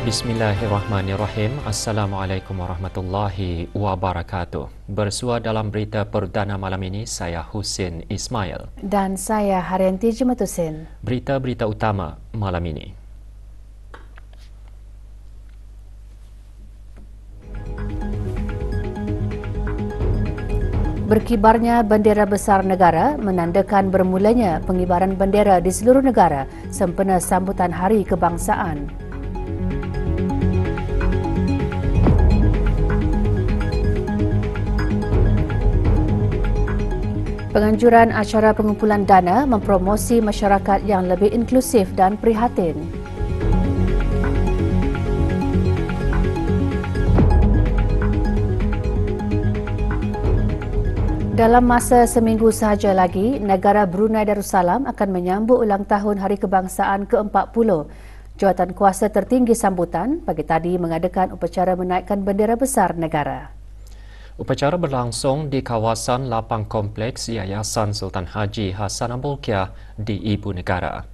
Bismillahirrahmanirrahim. Assalamualaikum warahmatullahi wabarakatuh. Bersua dalam berita perdana malam ini, saya Husin Ismail. Dan saya Haryanti Jematusin. Berita-berita utama malam ini. Berkibarnya bendera besar negara menandakan bermulanya pengibaran bendera di seluruh negara sempena sambutan Hari Kebangsaan. Penganjuran acara pengumpulan dana mempromosi masyarakat yang lebih inklusif dan prihatin. Dalam masa seminggu sahaja lagi, negara Brunei Darussalam akan menyambut ulang tahun Hari Kebangsaan ke-40. Jawatan kuasa tertinggi sambutan pagi tadi mengadakan upacara menaikkan bendera besar negara. Upacara berlangsung di kawasan lapang kompleks Yayasan Sultan Haji Hassanal Bolkiah di Ibu Negara.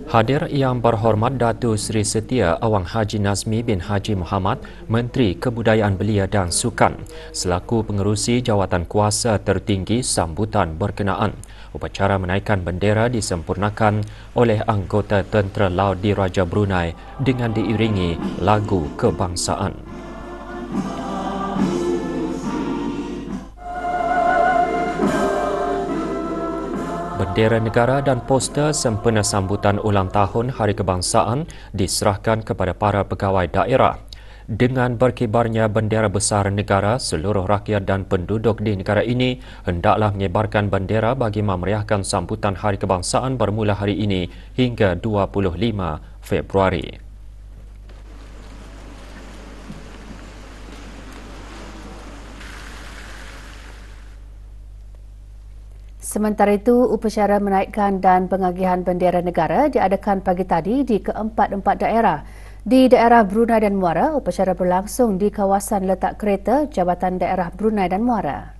Hadir Yang Berhormat Datuk Seri Setia Awang Haji Nazmi bin Haji Muhammad, Menteri Kebudayaan Belia dan Sukan, selaku pengerusi jawatan kuasa tertinggi sambutan berkenaan. Upacara menaikkan bendera disempurnakan oleh anggota Tentera Laut Diraja Brunei dengan diiringi lagu kebangsaan. Bendera negara dan poster sempena sambutan ulang tahun Hari Kebangsaan diserahkan kepada para pegawai daerah. Dengan berkibarnya bendera besar negara, seluruh rakyat dan penduduk di negara ini hendaklah menyebarkan bendera bagi memeriahkan sambutan Hari Kebangsaan bermula hari ini hingga 25 Februari. Sementara itu, upacara menaikkan dan pengagihan bendera negara diadakan pagi tadi di keempat-empat daerah. Di daerah Brunei dan Muara, upacara berlangsung di kawasan letak kereta Jabatan Daerah Brunei dan Muara.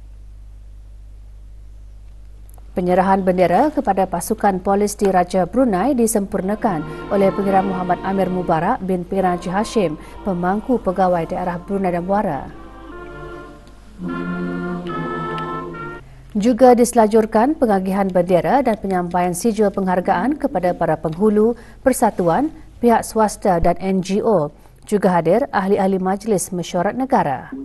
Penyerahan bendera kepada pasukan polis di Raja Brunei disempurnakan oleh Pengira Muhammad Amir Mubarak bin Piran Haji Hashim, pemangku pegawai daerah Brunei dan Muara. Juga diselajurkan pengagihan bendera dan penyampaian sijil penghargaan kepada para penghulu, persatuan, pihak swasta dan NGO. Juga hadir ahli-ahli Majlis Mesyuarat Negara.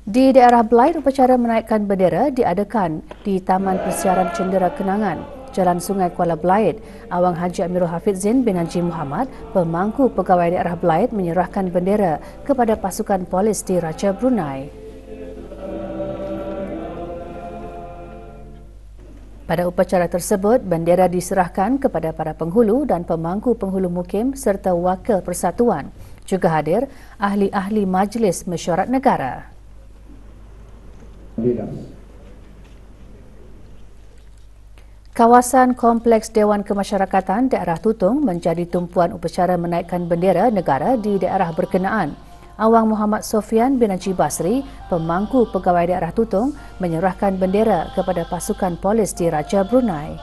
Di daerah Belait, upacara menaikkan bendera diadakan di Taman Persiaran Cendera Kenangan, Jalan Sungai Kuala Belait. Awang Haji Amirul Hafizin bin Haji Muhammad, pemangku pegawai daerah Belait, menyerahkan bendera kepada pasukan polis di Raja Brunei. Pada upacara tersebut, bendera diserahkan kepada para penghulu dan pemangku penghulu mukim serta wakil persatuan. Juga hadir ahli-ahli Majlis Mesyuarat Negara. Kawasan Kompleks Dewan Kemasyarakatan daerah Tutung menjadi tumpuan upacara menaikkan bendera negara di daerah berkenaan. Awang Muhammad Sofian bin Haji Basri, pemangku pegawai daerah Tutung, menyerahkan bendera kepada pasukan polis di Raja Brunei.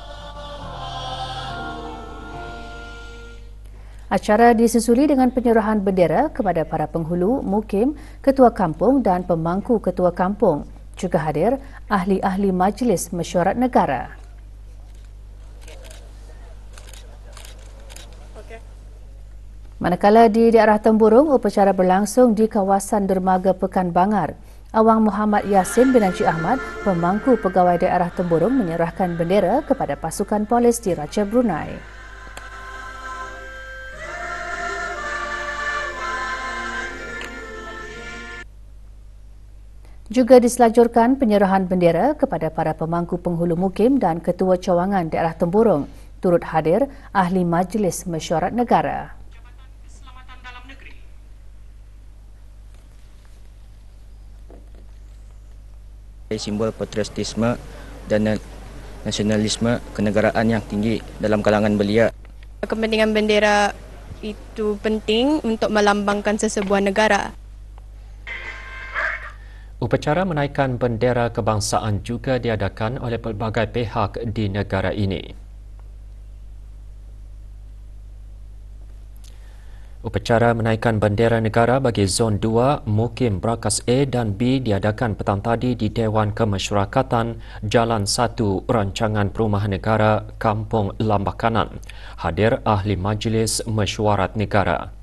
Acara disusuli dengan penyerahan bendera kepada para penghulu, mukim, ketua kampung dan pemangku ketua kampung. Juga hadir ahli-ahli Majlis Mesyuarat Negara. Manakala di daerah Temburung, upacara berlangsung di kawasan dermaga Pekan Bangar. Awang Muhammad Yasin bin Haji Ahmad, pemangku pegawai daerah Temburung, menyerahkan bendera kepada pasukan polis di Raja Brunei. Juga diselajurkan penyerahan bendera kepada para pemangku penghulu mukim dan ketua cawangan daerah Temburung. Turut hadir ahli Majlis Mesyuarat Negara. Simbol patriotisme dan nasionalisme kenegaraan yang tinggi dalam kalangan belia. Kepentingan bendera itu penting untuk melambangkan sesebuah negara. Upacara menaikkan bendera kebangsaan juga diadakan oleh pelbagai pihak di negara ini. Upacara menaikkan bendera negara bagi Zon 2, Mukim Brakas A dan B diadakan petang tadi di Dewan Kemasyarakatan Jalan 1 Rancangan Perumahan Negara, Kampung Lambah Kanan. Hadir Ahli Majlis Mesyuarat Negara.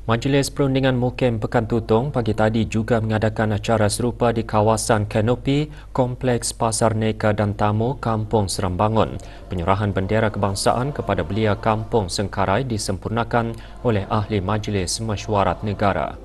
Majlis Perundingan Mukim Pekan Tutong pagi tadi juga mengadakan acara serupa di kawasan Kanopi, Kompleks Pasar Neka dan Tamu, Kampung Serambangun. Penyerahan bendera kebangsaan kepada belia Kampung Sengkarai disempurnakan oleh Ahli Majlis Mesyuarat Negara.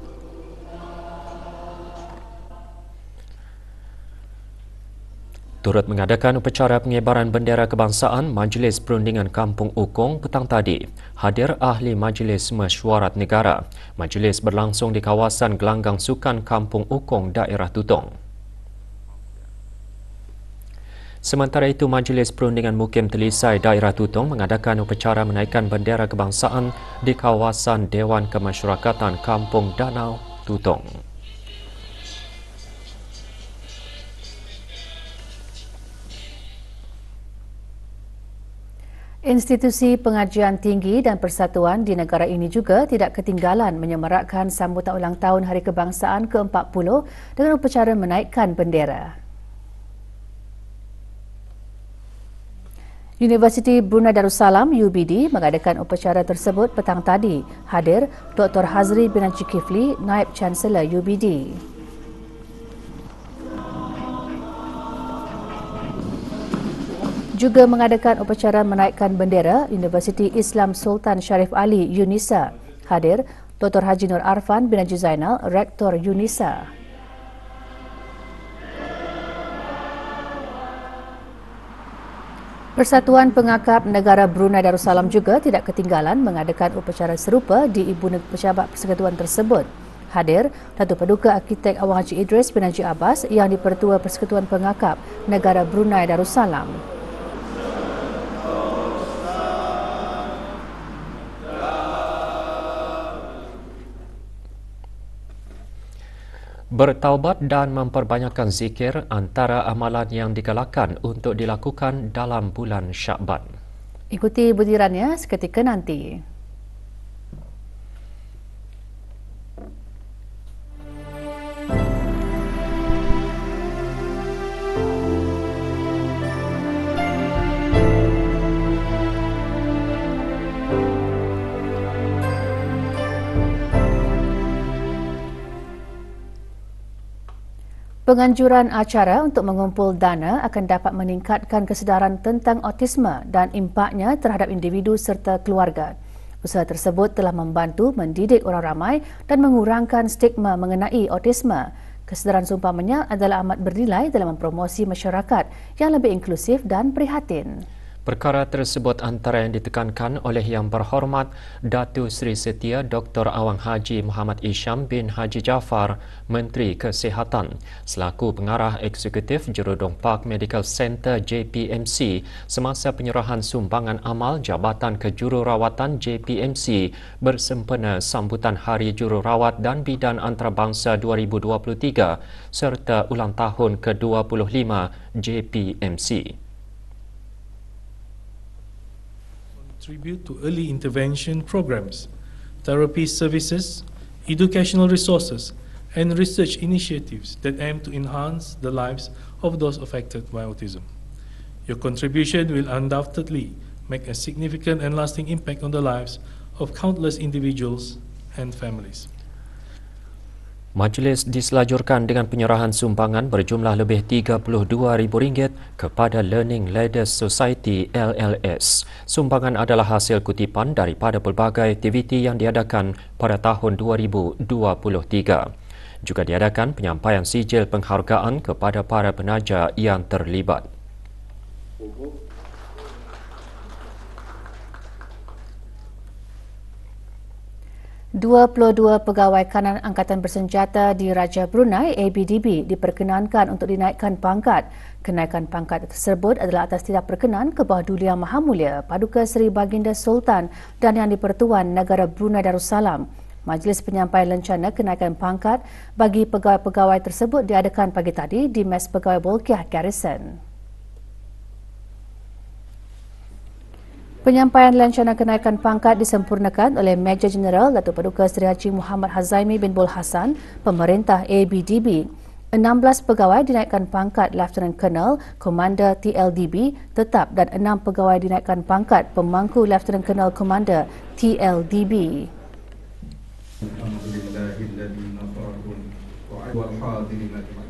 Turut mengadakan upacara pengibaran bendera kebangsaan Majlis Perundingan Kampung Ukong petang tadi. Hadir Ahli Majlis Mesyuarat Negara. Majlis berlangsung di kawasan Gelanggang Sukan Kampung Ukong, daerah Tutong. Sementara itu, Majlis Perundingan Mukim Telisai daerah Tutong mengadakan upacara menaikkan bendera kebangsaan di kawasan Dewan Kemasyarakatan Kampung Danau, Tutong. Institusi pengajian tinggi dan persatuan di negara ini juga tidak ketinggalan menyemarakkan sambutan ulang tahun Hari Kebangsaan ke-40 dengan upacara menaikkan bendera. Universiti Brunei Darussalam UBD mengadakan upacara tersebut petang tadi. Hadir Dr. Hazri bin Haji Kifli, Naib Chancellor UBD. Juga mengadakan upacara menaikkan bendera Universiti Islam Sultan Sharif Ali UNISA. Hadir Dr. Haji Nur Arfan bin Haji Zainal, Rektor UNISA. Persatuan Pengakap Negara Brunei Darussalam juga tidak ketinggalan mengadakan upacara serupa di Ibu Pejabat Persekutuan tersebut. Hadir Datuk Paduka Arkitek Awang Haji Idris bin Haji Abbas yang dipertua Persekutuan Pengakap Negara Brunei Darussalam. Bertaubat dan memperbanyakkan zikir antara amalan yang digalakkan untuk dilakukan dalam bulan Syakban. Ikuti butirannya seketika nanti. Penganjuran acara untuk mengumpul dana akan dapat meningkatkan kesedaran tentang autisme dan impaknya terhadap individu serta keluarga. Usaha tersebut telah membantu mendidik orang ramai dan mengurangkan stigma mengenai autisme. Kesedaran seumpamanya adalah amat bernilai dalam mempromosi masyarakat yang lebih inklusif dan prihatin. Perkara tersebut antara yang ditekankan oleh Yang Berhormat Datuk Seri Setia Dr. Awang Haji Muhammad Isham bin Haji Jaafar, Menteri Kesihatan, selaku Pengarah Eksekutif Jerudong Park Medical Center JPMC semasa penyerahan sumbangan amal Jabatan Kejururawatan JPMC bersempena sambutan Hari Jururawat dan Bidan Antarabangsa 2023 serta ulang tahun ke-25 JPMC. Contribute to early intervention programs, therapy services, educational resources, and research initiatives that aim to enhance the lives of those affected by autism. Your contribution will undoubtedly make a significant and lasting impact on the lives of countless individuals and families. Majlis diselajurkan dengan penyerahan sumbangan berjumlah lebih RM32,000 kepada Learning Leaders Society LLS. Sumbangan adalah hasil kutipan daripada pelbagai aktiviti yang diadakan pada tahun 2023. Juga diadakan penyampaian sijil penghargaan kepada para penaja yang terlibat. 22 pegawai kanan Angkatan Bersenjata di Raja Brunei ABDB diperkenankan untuk dinaikkan pangkat. Kenaikan pangkat tersebut adalah atas tidak perkenan ke bawah Duli Yang Maha Mulia Paduka Seri Baginda Sultan dan Yang di-Pertuan Negara Brunei Darussalam. Majlis penyampaian lencana kenaikan pangkat bagi pegawai-pegawai tersebut diadakan pagi tadi di Mes Pegawai Bolkiah Garrison. Penyampaian lencana kenaikan pangkat disempurnakan oleh Major Jeneral Datuk Paduka Seri Haji Muhammad Hazaimi bin Bul Hassan, Pemerintah ABDB. 16 pegawai dinaikkan pangkat Lieutenant Colonel, Komander TLDB tetap dan 6 pegawai dinaikkan pangkat Pemangku Lieutenant Colonel Komander TLDB. Alhamdulillahilladzi nasarahum wal hadirin ajma'in.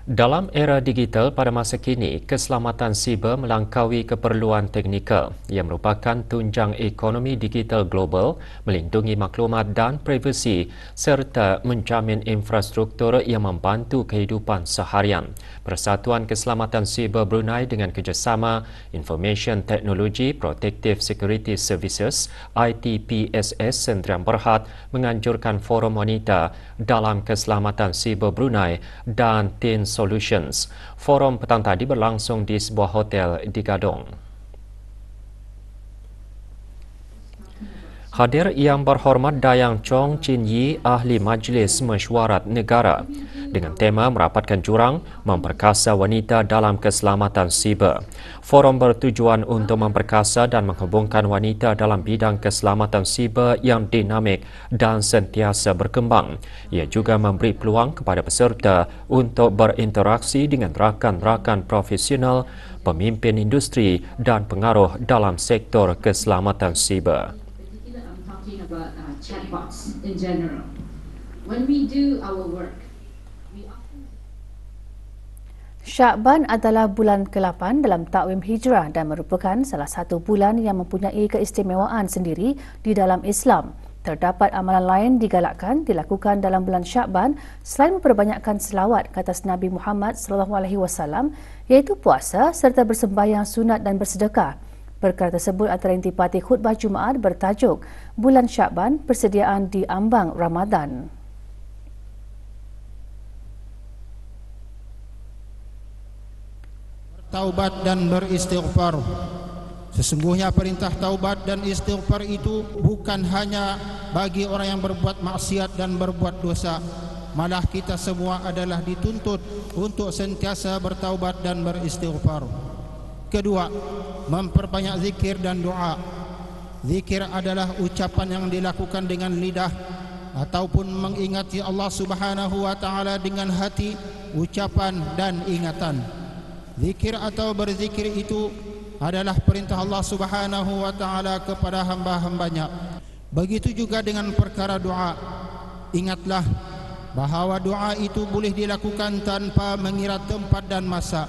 Dalam era digital pada masa kini, keselamatan siber melangkaui keperluan teknikal yang merupakan tunjang ekonomi digital global, melindungi maklumat dan privasi serta menjamin infrastruktur yang membantu kehidupan seharian. Persatuan Keselamatan Siber Brunei dengan kerjasama Information Technology Protective Security Services ITPSS Sdn Berhad menganjurkan forum wanita dalam keselamatan siber Brunei dan Tin Solutions. Forum petang tadi berlangsung di sebuah hotel di Gadong. Hadir Yang Berhormat Dayang Chong Chin Yi, Ahli Majlis Mesyuarat Negara, dengan tema merapatkan jurang memperkasa wanita dalam keselamatan siber. Forum bertujuan untuk memperkasa dan menghubungkan wanita dalam bidang keselamatan siber yang dinamik dan sentiasa berkembang. Ia juga memberi peluang kepada peserta untuk berinteraksi dengan rakan-rakan profesional, pemimpin industri dan pengaruh dalam sektor keselamatan siber. About chatbots in general. When we do our work, Syakban adalah bulan ke-8 dalam takwim Hijrah dan merupakan salah satu bulan yang mempunyai keistimewaan sendiri di dalam Islam. Terdapat amalan lain digalakkan dilakukan dalam bulan Syakban selain memperbanyakkan selawat ke atas Nabi Muhammad SAW, iaitu puasa serta bersembahyang sunat dan bersedekah. Perkara tersebut antara intipati khutbah Jumaat bertajuk Bulan Syakban, Persediaan di Ambang Ramadan. Taubat dan beristighfar. Sesungguhnya perintah taubat dan istighfar itu bukan hanya bagi orang yang berbuat maksiat dan berbuat dosa. Malah kita semua adalah dituntut untuk sentiasa bertaubat dan beristighfar. Kedua, memperbanyak zikir dan doa. Zikir adalah ucapan yang dilakukan dengan lidah ataupun mengingati Allah Subhanahu wa taala dengan hati, ucapan dan ingatan. Zikir atau berzikir itu adalah perintah Allah Subhanahu wa taala kepada hamba-hambanya. Begitu juga dengan perkara doa. Ingatlah bahawa doa itu boleh dilakukan tanpa mengira tempat dan masa.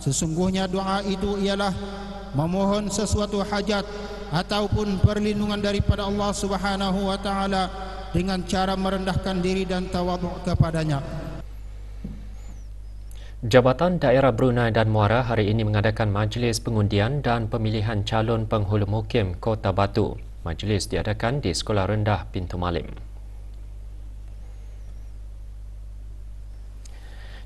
Sesungguhnya doa itu ialah memohon sesuatu hajat ataupun perlindungan daripada Allah Subhanahu wa taala dengan cara merendahkan diri dan tawaduk kepadanya. Jabatan Daerah Brunei dan Muara hari ini mengadakan majlis pengundian dan pemilihan calon penghulu mukim Kota Batu. Majlis diadakan di Sekolah Rendah Pintu Malim.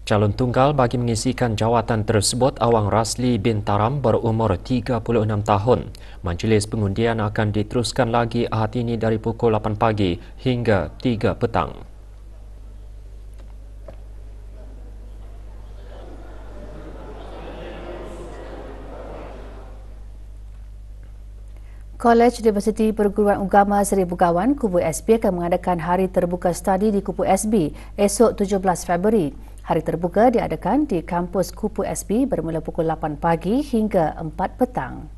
Calon tunggal bagi mengisikan jawatan tersebut Awang Rasli bin Taram berumur 36 tahun. Majlis pengundian akan diteruskan lagi Ahad ini dari pukul 8 pagi hingga 3 petang. Kolej Universiti Perguruan Agama Seri Begawan Kubu SB akan mengadakan Hari Terbuka Studi di Kubu SB esok 17 Februari. Hari terbuka diadakan di kampus Kupu SB bermula pukul 8 pagi hingga 4 petang.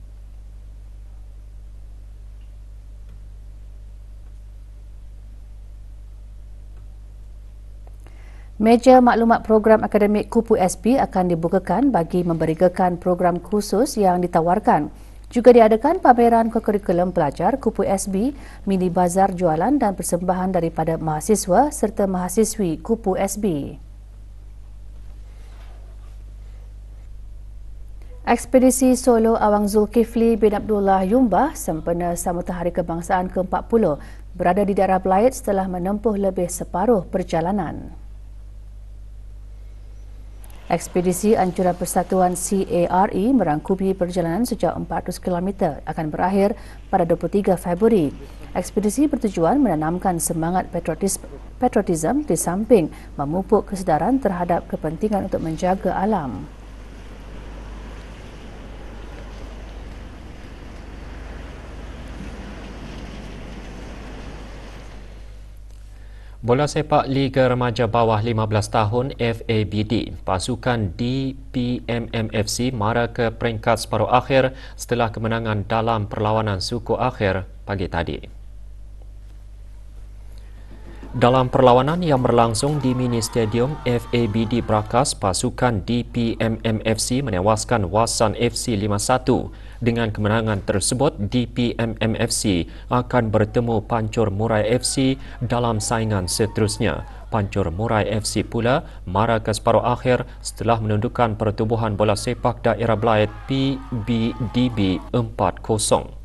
Meja maklumat program akademik Kupu SB akan dibukakan bagi memberikan program khusus yang ditawarkan. Juga diadakan pameran kurikulum pelajar Kupu SB, mini bazar jualan dan persembahan daripada mahasiswa serta mahasiswi Kupu SB. Ekspedisi Solo Awang Zulkifli bin Abdullah Yumbah sempena sambutan Hari Kebangsaan ke-40 berada di daerah Belait setelah menempuh lebih separuh perjalanan. Ekspedisi Anjuran Persatuan CARE merangkumi perjalanan sejauh 400 km akan berakhir pada 23 Februari. Ekspedisi bertujuan menanamkan semangat patriotisme di samping memupuk kesedaran terhadap kepentingan untuk menjaga alam. Bola sepak Liga Remaja Bawah 15 tahun FABD, pasukan DPMMFC mara ke peringkat separuh akhir setelah kemenangan dalam perlawanan suku akhir pagi tadi. Dalam perlawanan yang berlangsung di mini stadium FABD Brakas, pasukan DPMMFC menewaskan Wasan FC 5-1. Dengan kemenangan tersebut, DPMMFC akan bertemu Pancur Murai FC dalam saingan seterusnya. Pancur Murai FC pula mara ke separuh akhir setelah menundukkan Pertubuhan Bola Sepak Daerah Blyth PBDB 4-0.